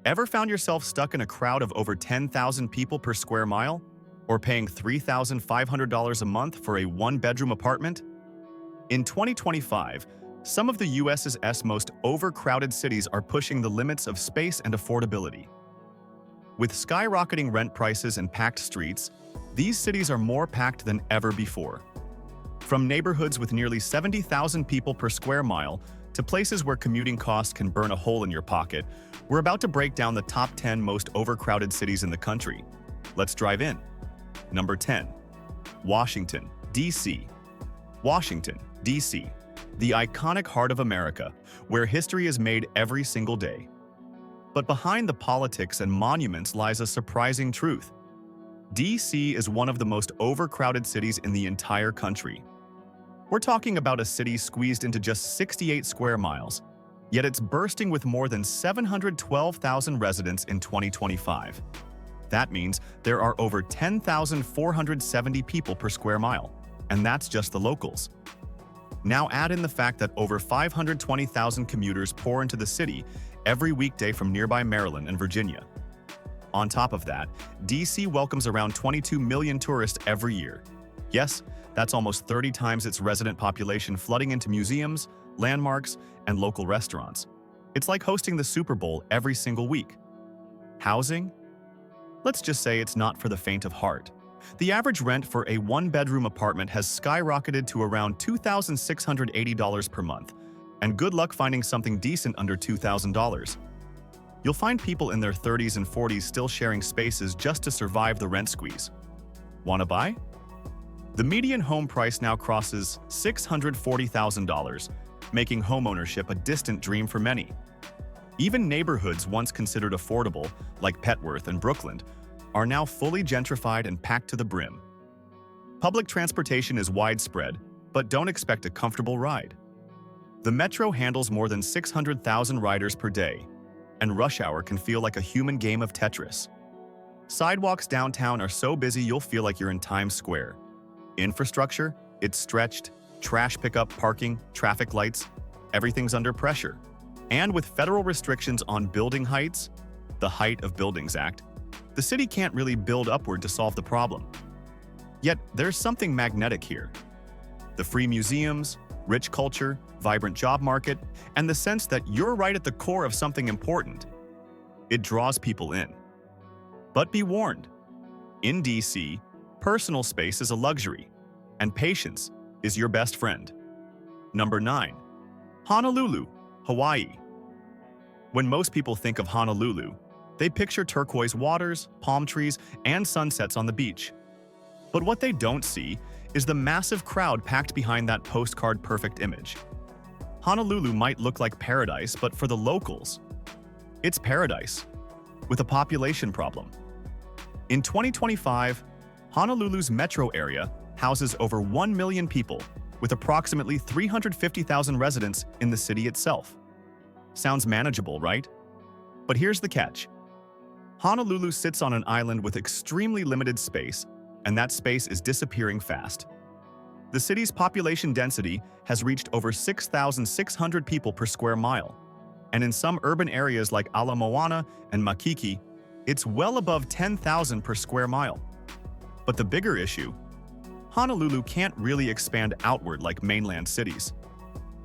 Ever found yourself stuck in a crowd of over 10,000 people per square mile? Or paying $3,500 a month for a one-bedroom apartment? In 2025, some of the US's most overcrowded cities are pushing the limits of space and affordability. With skyrocketing rent prices and packed streets, these cities are more packed than ever before. From neighborhoods with nearly 70,000 people per square mile to places where commuting costs can burn a hole in your pocket, we're about to break down the top 10 most overcrowded cities in the country. Let's drive in. Number 10. Washington, D.C. Washington, D.C., the iconic heart of America, where history is made every single day. But behind the politics and monuments lies a surprising truth. D.C. is one of the most overcrowded cities in the entire country. We're talking about a city squeezed into just 68 square miles, yet it's bursting with more than 712,000 residents in 2025. That means there are over 10,470 people per square mile, and that's just the locals. Now add in the fact that over 520,000 commuters pour into the city every weekday from nearby Maryland and Virginia. On top of that, D.C. welcomes around 22 million tourists every year. Yes, that's almost 30 times its resident population flooding into museums, landmarks, and local restaurants. It's like hosting the Super Bowl every single week. Housing? Let's just say it's not for the faint of heart. The average rent for a one-bedroom apartment has skyrocketed to around $2,680 per month, and good luck finding something decent under $2,000. You'll find people in their 30s and 40s still sharing spaces just to survive the rent squeeze. Wanna buy? The median home price now crosses $640,000, making homeownership a distant dream for many. Even neighborhoods once considered affordable, like Petworth and Brookland, are now fully gentrified and packed to the brim. Public transportation is widespread, but don't expect a comfortable ride. The metro handles more than 600,000 riders per day, and rush hour can feel like a human game of Tetris. Sidewalks downtown are so busy you'll feel like you're in Times Square. Infrastructure? It's stretched. Trash pickup, parking, traffic lights, everything's under pressure. And with federal restrictions on building heights, the Height of Buildings Act, the city can't really build upward to solve the problem. Yet, there's something magnetic here. The free museums, rich culture, vibrant job market, and the sense that you're right at the core of something important. It draws people in. But be warned, in DC, personal space is a luxury, and patience is your best friend. Number 9. Honolulu, Hawaii. When most people think of Honolulu, they picture turquoise waters, palm trees, and sunsets on the beach. But what they don't see is the massive crowd packed behind that postcard-perfect image. Honolulu might look like paradise, but for the locals, it's paradise, with a population problem. In 2025, Honolulu's metro area houses over 1 million people, with approximately 350,000 residents in the city itself. Sounds manageable, right? But here's the catch. Honolulu sits on an island with extremely limited space, and that space is disappearing fast. The city's population density has reached over 6,600 people per square mile, and in some urban areas like Ala Moana and Makiki, it's well above 10,000 per square mile. But the bigger issue, Honolulu can't really expand outward like mainland cities.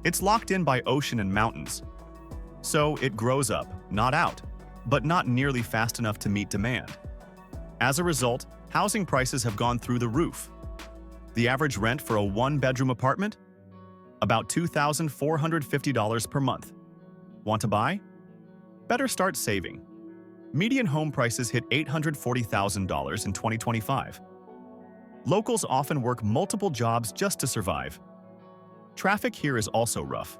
It's locked in by ocean and mountains. So it grows up, not out, but not nearly fast enough to meet demand. As a result, housing prices have gone through the roof. The average rent for a one-bedroom apartment? About $2,450 per month. Want to buy? Better start saving. Median home prices hit $840,000 in 2025. Locals often work multiple jobs just to survive. Traffic here is also rough.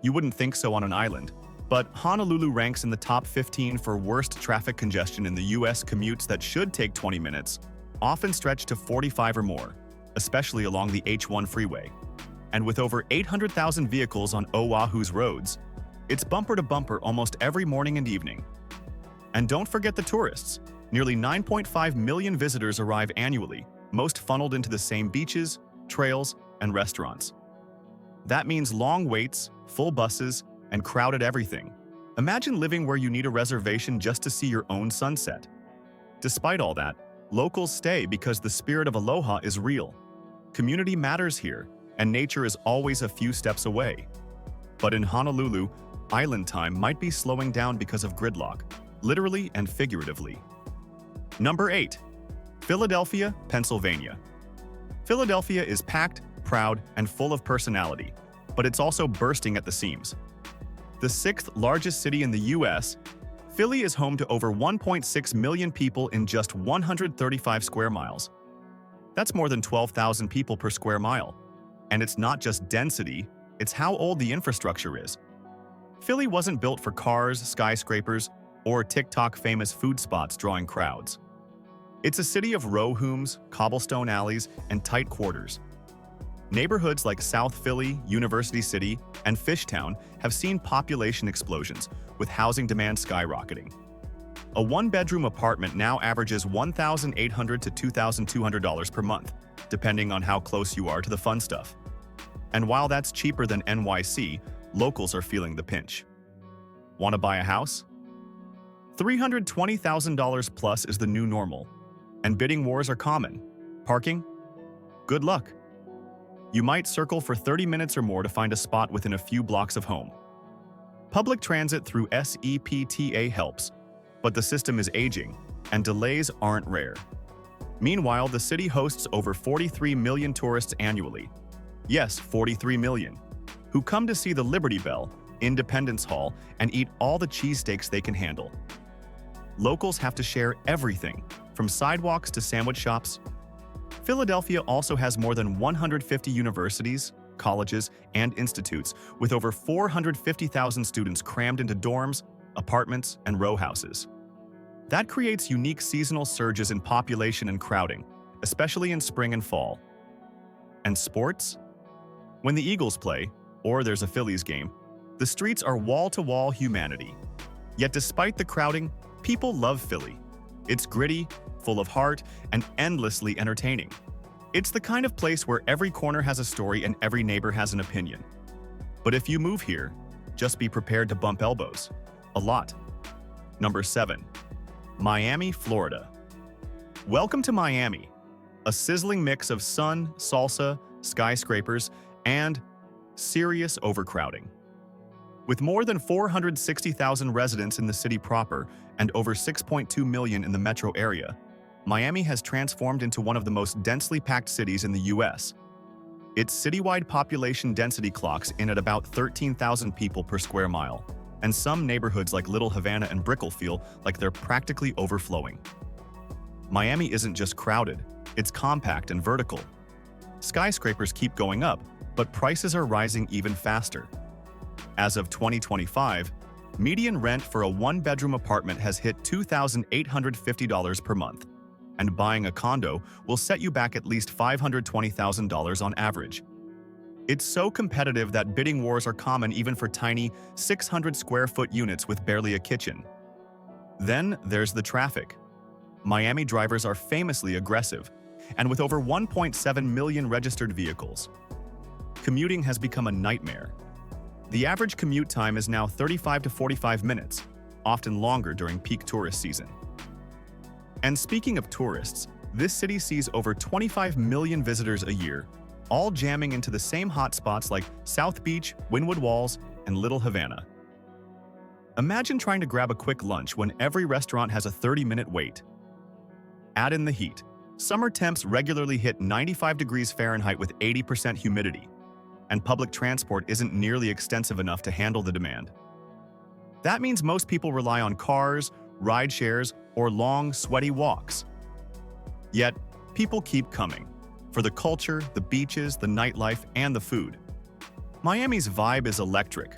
You wouldn't think so on an island, but Honolulu ranks in the top 15 for worst traffic congestion in the US. Commutes that should take 20 minutes often stretch to 45 or more, especially along the H1 freeway. And with over 800,000 vehicles on Oahu's roads, it's bumper to bumper almost every morning and evening. And don't forget the tourists. Nearly 9.5 million visitors arrive annually, most funneled into the same beaches, trails, and restaurants. That means long waits, full buses, and crowded everything. Imagine living where you need a reservation just to see your own sunset. Despite all that, locals stay because the spirit of aloha is real. Community matters here, and nature is always a few steps away. But in Honolulu, island time might be slowing down because of gridlock, literally and figuratively. Number 8. Philadelphia, Pennsylvania. Philadelphia is packed, proud, and full of personality, but it's also bursting at the seams. The 6th largest city in the U.S., Philly is home to over 1.6 million people in just 135 square miles. That's more than 12,000 people per square mile. And it's not just density, it's how old the infrastructure is. Philly wasn't built for cars, skyscrapers, or TikTok-famous food spots drawing crowds. It's a city of row homes, cobblestone alleys, and tight quarters. Neighborhoods like South Philly, University City, and Fishtown have seen population explosions, with housing demand skyrocketing. A one-bedroom apartment now averages $1,800 to $2,200 per month, depending on how close you are to the fun stuff. And while that's cheaper than NYC, locals are feeling the pinch. Want to buy a house? $320,000 plus is the new normal, and bidding wars are common. Parking? Good luck. You might circle for 30 minutes or more to find a spot within a few blocks of home. Public transit through SEPTA helps, but the system is aging, and delays aren't rare. Meanwhile, the city hosts over 43 million tourists annually. Yes, 43 million, who come to see the Liberty Bell, Independence Hall, and eat all the cheesesteaks they can handle. Locals have to share everything, from sidewalks to sandwich shops. Philadelphia also has more than 150 universities, colleges, and institutes, with over 450,000 students crammed into dorms, apartments, and row houses. That creates unique seasonal surges in population and crowding, especially in spring and fall. And sports? When the Eagles play, or there's a Phillies game, the streets are wall-to-wall humanity. Yet despite the crowding, people love Philly. It's gritty, full of heart, and endlessly entertaining. It's the kind of place where every corner has a story and every neighbor has an opinion. But if you move here, just be prepared to bump elbows. A lot. Number 7. Miami, Florida. Welcome to Miami, a sizzling mix of sun, salsa, skyscrapers, and serious overcrowding. With more than 460,000 residents in the city proper and over 6.2 million in the metro area, Miami has transformed into one of the most densely packed cities in the U.S. Its citywide population density clocks in at about 13,000 people per square mile, and some neighborhoods like Little Havana and Brickell feel like they're practically overflowing. Miami isn't just crowded, it's compact and vertical. Skyscrapers keep going up, but prices are rising even faster. As of 2025, median rent for a one-bedroom apartment has hit $2,850 per month, and buying a condo will set you back at least $520,000 on average. It's so competitive that bidding wars are common even for tiny 600-square-foot units with barely a kitchen. Then there's the traffic. Miami drivers are famously aggressive, and with over 1.7 million registered vehicles, commuting has become a nightmare. The average commute time is now 35 to 45 minutes, often longer during peak tourist season. And speaking of tourists, this city sees over 25 million visitors a year, all jamming into the same hotspots like South Beach, Wynwood Walls, and Little Havana. Imagine trying to grab a quick lunch when every restaurant has a 30-minute wait. Add in the heat. Summer temps regularly hit 95 degrees Fahrenheit with 80% humidity, and public transport isn't nearly extensive enough to handle the demand. That means most people rely on cars, ride shares, or long, sweaty walks. Yet, people keep coming for the culture, the beaches, the nightlife, and the food. Miami's vibe is electric.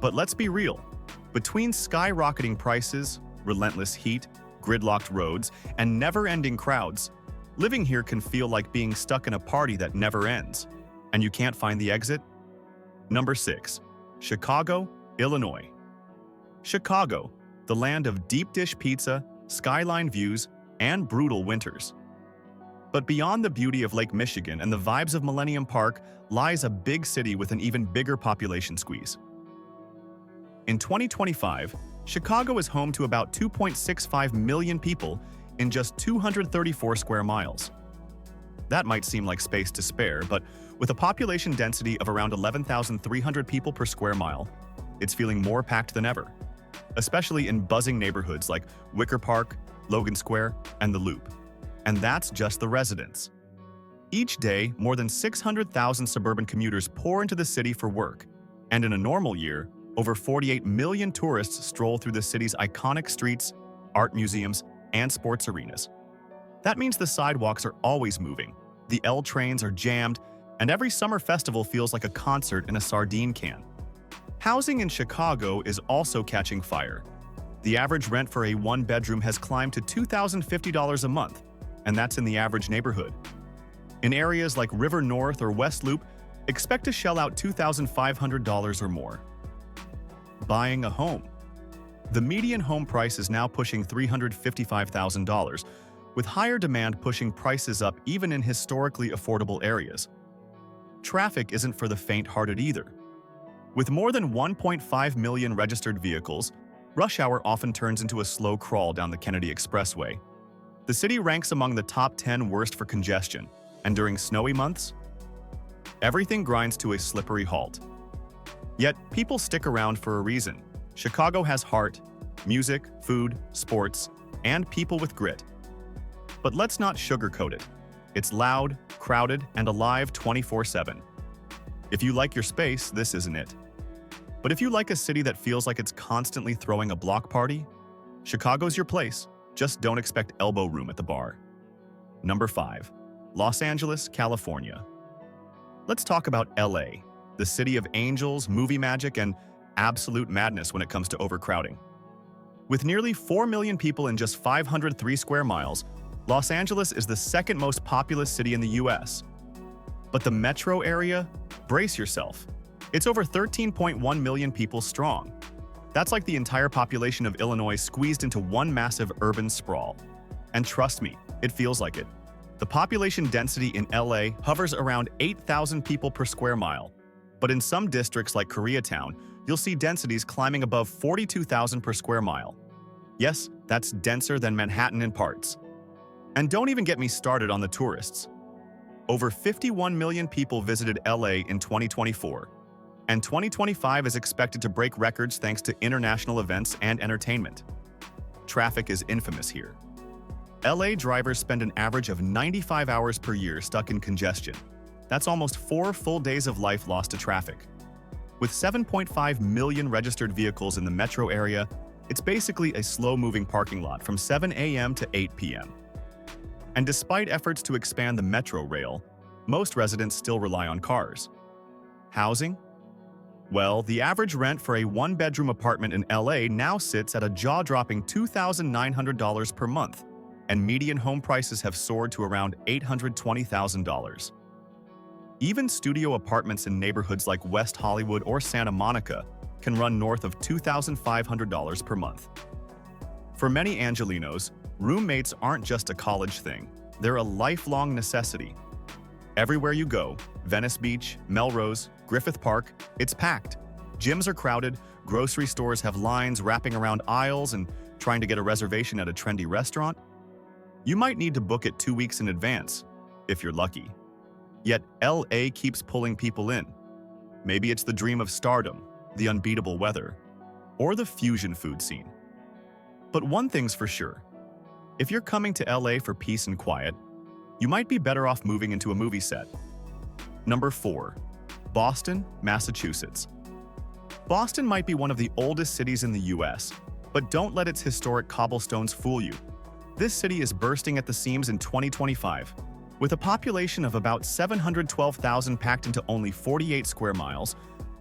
But let's be real. Between skyrocketing prices, relentless heat, gridlocked roads, and never-ending crowds, living here can feel like being stuck in a party that never ends, and you can't find the exit? Number 6. Chicago, Illinois. Chicago, the land of deep dish pizza, skyline views, and brutal winters. But beyond the beauty of Lake Michigan and the vibes of Millennium Park lies a big city with an even bigger population squeeze. In 2025, Chicago is home to about 2.65 million people in just 234 square miles. That might seem like space to spare, but with a population density of around 11,300 people per square mile, it's feeling more packed than ever, especially in buzzing neighborhoods like Wicker Park, Logan Square, and the Loop. And that's just the residents. Each day, more than 600,000 suburban commuters pour into the city for work, and in a normal year, over 48 million tourists stroll through the city's iconic streets, art museums, and sports arenas. That means the sidewalks are always moving, the L trains are jammed, and every summer festival feels like a concert in a sardine can. Housing in Chicago is also catching fire. The average rent for a one-bedroom has climbed to $2,050 a month, and that's in the average neighborhood. In areas like River North or West Loop, expect to shell out $2,500 or more. Buying a home. The median home price is now pushing $355,000, with higher demand pushing prices up even in historically affordable areas. Traffic isn't for the faint-hearted either. With more than 1.5 million registered vehicles, rush hour often turns into a slow crawl down the Kennedy Expressway. The city ranks among the top 10 worst for congestion, and during snowy months, everything grinds to a slippery halt. Yet, people stick around for a reason. Chicago has heart, music, food, sports, and people with grit. But let's not sugarcoat it. It's loud, crowded, and alive 24/7. If you like your space, this isn't it. But if you like a city that feels like it's constantly throwing a block party, Chicago's your place. Just don't expect elbow room at the bar. Number 5. Los Angeles, California. Let's talk about LA, the city of angels, movie magic, and absolute madness when it comes to overcrowding. With nearly 4 million people in just 503 square miles, Los Angeles is the second most populous city in the US. But the metro area? Brace yourself. It's over 13.1 million people strong. That's like the entire population of Illinois squeezed into one massive urban sprawl. And trust me, it feels like it. The population density in LA hovers around 8,000 people per square mile. But in some districts like Koreatown, you'll see densities climbing above 42,000 per square mile. Yes, that's denser than Manhattan in parts. And don't even get me started on the tourists. Over 51 million people visited LA in 2024, and 2025 is expected to break records thanks to international events and entertainment. Traffic is infamous here. LA drivers spend an average of 95 hours per year stuck in congestion. That's almost 4 full days of life lost to traffic. With 7.5 million registered vehicles in the metro area, it's basically a slow-moving parking lot from 7 a.m. to 8 p.m. And despite efforts to expand the metro rail, most residents still rely on cars. Housing? Well, the average rent for a one-bedroom apartment in LA now sits at a jaw-dropping $2,900 per month, and median home prices have soared to around $820,000. Even studio apartments in neighborhoods like West Hollywood or Santa Monica can run north of $2,500 per month. For many Angelenos, roommates aren't just a college thing, they're a lifelong necessity. Everywhere you go, Venice Beach, Melrose, Griffith Park, it's packed. Gyms are crowded, grocery stores have lines wrapping around aisles, and trying to get a reservation at a trendy restaurant? You might need to book it 2 weeks in advance, if you're lucky. Yet LA keeps pulling people in. Maybe it's the dream of stardom, the unbeatable weather, or the fusion food scene. But one thing's for sure. If you're coming to LA for peace and quiet, you might be better off moving into a movie set. Number 4. Boston, Massachusetts. Boston might be one of the oldest cities in the US, but don't let its historic cobblestones fool you. This city is bursting at the seams in 2025. With a population of about 712,000 packed into only 48 square miles,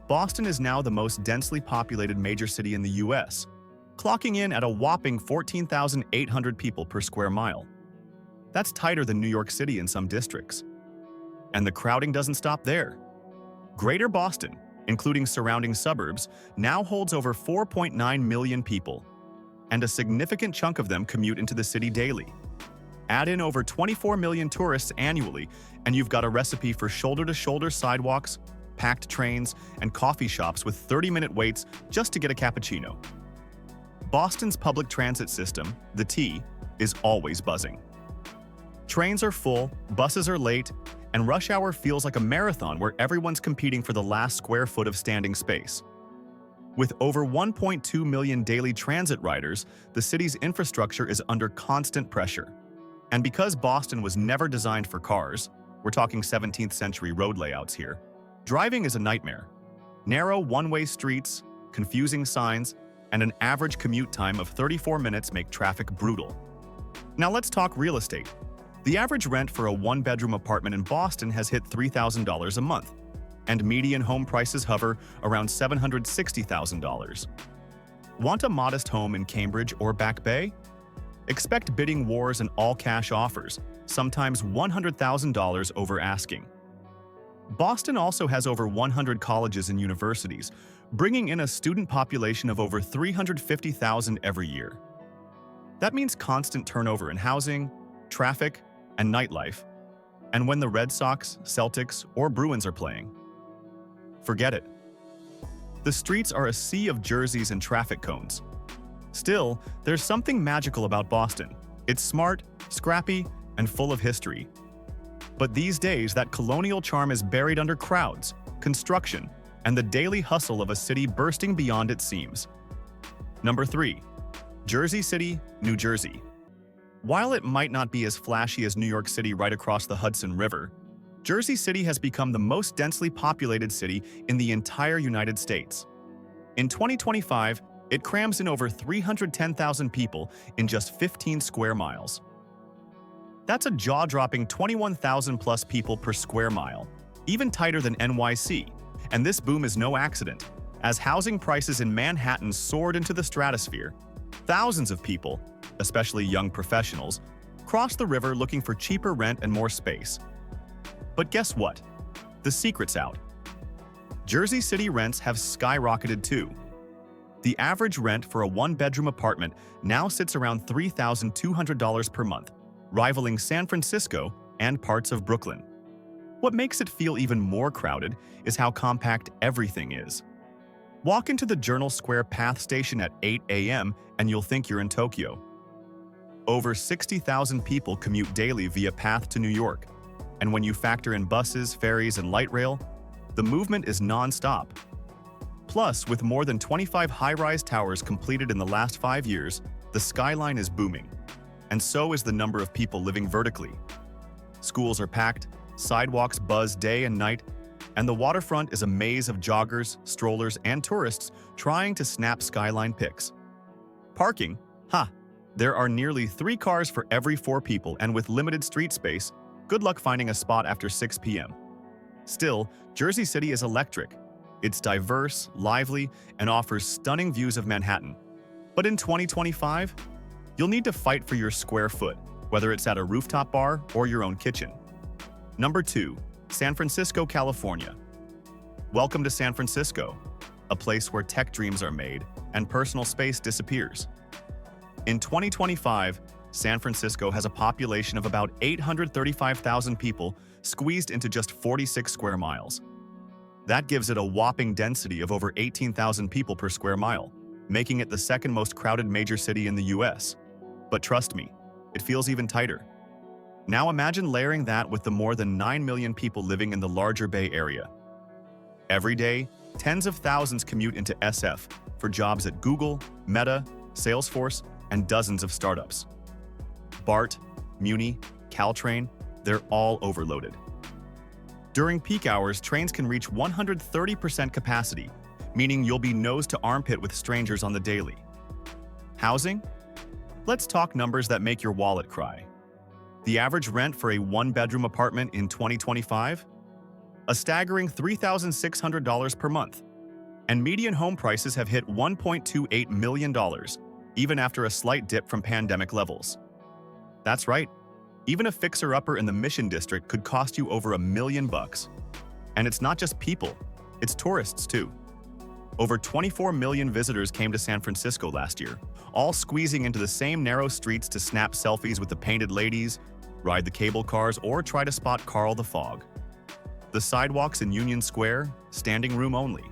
Boston is now the most densely populated major city in the US, clocking in at a whopping 14,800 people per square mile. That's tighter than New York City in some districts. And the crowding doesn't stop there. Greater Boston, including surrounding suburbs, now holds over 4.9 million people, and a significant chunk of them commute into the city daily. Add in over 24 million tourists annually, and you've got a recipe for shoulder-to-shoulder sidewalks, packed trains, and coffee shops with 30-minute waits just to get a cappuccino. Boston's public transit system, the T, is always buzzing. Trains are full, buses are late, and rush hour feels like a marathon where everyone's competing for the last square foot of standing space. With over 1.2 million daily transit riders, the city's infrastructure is under constant pressure. And because Boston was never designed for cars, we're talking 17th century road layouts here, driving is a nightmare. Narrow one-way streets, confusing signs, and an average commute time of 34 minutes make traffic brutal. Now let's talk real estate. The average rent for a one-bedroom apartment in Boston has hit $3,000 a month, and median home prices hover around $760,000. Want a modest home in Cambridge or Back Bay? Expect bidding wars and all-cash offers, sometimes $100,000 over asking. Boston also has over 100 colleges and universities, bringing in a student population of over 350,000 every year. That means constant turnover in housing, traffic, and nightlife. And when the Red Sox, Celtics, or Bruins are playing, forget it. The streets are a sea of jerseys and traffic cones. Still, there's something magical about Boston. It's smart, scrappy, and full of history. But these days, that colonial charm is buried under crowds, construction, and the daily hustle of a city bursting beyond its seams. Number 3. Jersey City, New Jersey. While it might not be as flashy as New York City right across the Hudson River, Jersey City has become the most densely populated city in the entire United States. In 2025, it crams in over 310,000 people in just 15 square miles. That's a jaw-dropping 21,000 plus people per square mile, even tighter than NYC, and this boom is no accident. As housing prices in Manhattan soared into the stratosphere, thousands of people, especially young professionals, crossed the river looking for cheaper rent and more space. But guess what? The secret's out. Jersey City rents have skyrocketed too. The average rent for a one-bedroom apartment now sits around $3,200 per month, rivaling San Francisco and parts of Brooklyn. What makes it feel even more crowded is how compact everything is. Walk into the Journal Square Path station at 8 a.m. and you'll think you're in Tokyo. Over 60,000 people commute daily via Path to New York, and when you factor in buses, ferries, and light rail, the movement is non-stop. Plus, with more than 25 high-rise towers completed in the last 5 years, the skyline is booming, and so is the number of people living vertically. Schools are packed, sidewalks buzz day and night, and the waterfront is a maze of joggers, strollers, and tourists trying to snap skyline pics. Parking? There are nearly 3 cars for every 4 people, and with limited street space, good luck finding a spot after 6 p.m. Still, Jersey City is electric. It's diverse, lively, and offers stunning views of Manhattan. But in 2025, you'll need to fight for your square foot, whether it's at a rooftop bar or your own kitchen. Number 2. San Francisco, California. Welcome to San Francisco, a place where tech dreams are made and personal space disappears. In 2025, San Francisco has a population of about 835,000 people squeezed into just 46 square miles. That gives it a whopping density of over 18,000 people per square mile, making it the second most crowded major city in the US. But trust me, it feels even tighter. Now imagine layering that with the more than 9 million people living in the larger Bay Area. Every day, tens of thousands commute into SF for jobs at Google, Meta, Salesforce, and dozens of startups. BART, Muni, Caltrain, they're all overloaded. During peak hours, trains can reach 130% capacity, meaning you'll be nose to armpit with strangers on the daily. Housing? Let's talk numbers that make your wallet cry. The average rent for a one-bedroom apartment in 2025? A staggering $3,600 per month. And median home prices have hit $1.28 million, even after a slight dip from pandemic levels. That's right. Even a fixer-upper in the Mission District could cost you over $1 million. And it's not just people, it's tourists too. Over 24 million visitors came to San Francisco last year, all squeezing into the same narrow streets to snap selfies with the painted ladies, ride the cable cars, or try to spot Carl the Fog. The sidewalks in Union Square, standing room only.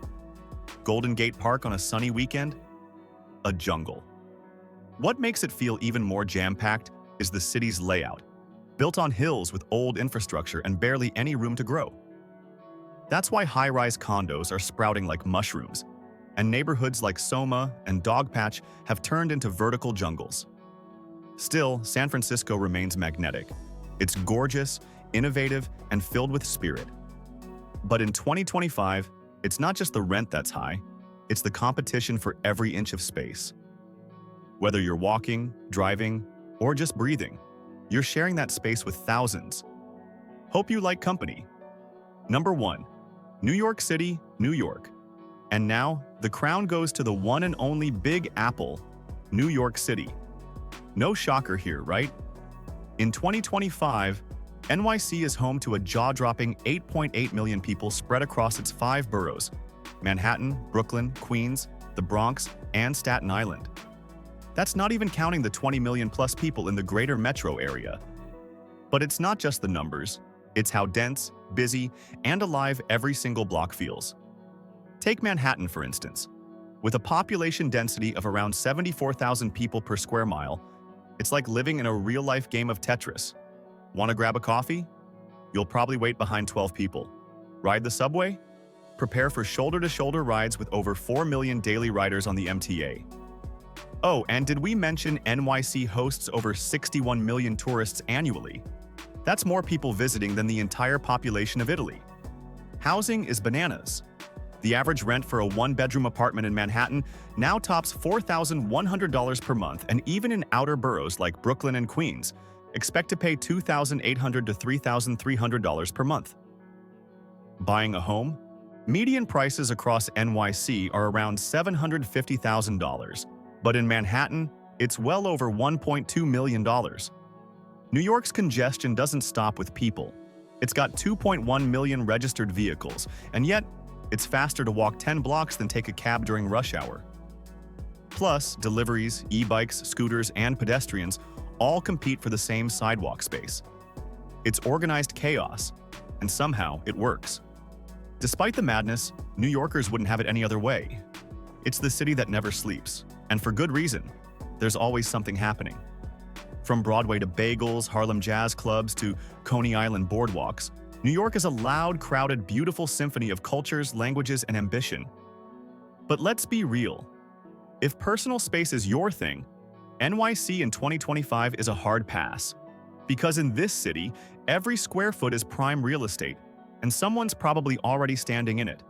Golden Gate Park on a sunny weekend, a jungle. What makes it feel even more jam-packed is the city's layout, built on hills with old infrastructure and barely any room to grow. That's why high-rise condos are sprouting like mushrooms, and neighborhoods like Soma and Dogpatch have turned into vertical jungles. Still, San Francisco remains magnetic. It's gorgeous, innovative, and filled with spirit. But in 2025, it's not just the rent that's high, it's the competition for every inch of space. Whether you're walking, driving, or just breathing, you're sharing that space with thousands. Hope you like company. Number 1. New York City, New York. And now, the crown goes to the one and only Big Apple, New York City. No shocker here, right? In 2025, NYC is home to a jaw-dropping 8.8 million people spread across its 5 boroughs: Manhattan, Brooklyn, Queens, the Bronx, and Staten Island. That's not even counting the 20 million plus people in the greater metro area. But it's not just the numbers, it's how dense, busy, and alive every single block feels. Take Manhattan, for instance. With a population density of around 74,000 people per square mile, it's like living in a real-life game of Tetris. Want to grab a coffee? You'll probably wait behind 12 people. Ride the subway? Prepare for shoulder-to-shoulder rides with over 4 million daily riders on the MTA. Oh, and did we mention NYC hosts over 61 million tourists annually? That's more people visiting than the entire population of Italy. Housing is bananas. The average rent for a one-bedroom apartment in Manhattan now tops $4,100 per month, and even in outer boroughs like Brooklyn and Queens, expect to pay $2,800 to $3,300 per month. Buying a home? Median prices across NYC are around $750,000, but in Manhattan, it's well over $1.2 million. New York's congestion doesn't stop with people. It's got 2.1 million registered vehicles, and yet, it's faster to walk 10 blocks than take a cab during rush hour. Plus, deliveries, e-bikes, scooters, and pedestrians all compete for the same sidewalk space. It's organized chaos, and somehow it works. Despite the madness, New Yorkers wouldn't have it any other way. It's the city that never sleeps, and for good reason. There's always something happening. From Broadway to bagels, Harlem jazz clubs to Coney Island boardwalks, New York is a loud, crowded, beautiful symphony of cultures, languages, and ambition. But let's be real. If personal space is your thing, NYC in 2025 is a hard pass. Because in this city, every square foot is prime real estate, and someone's probably already standing in it.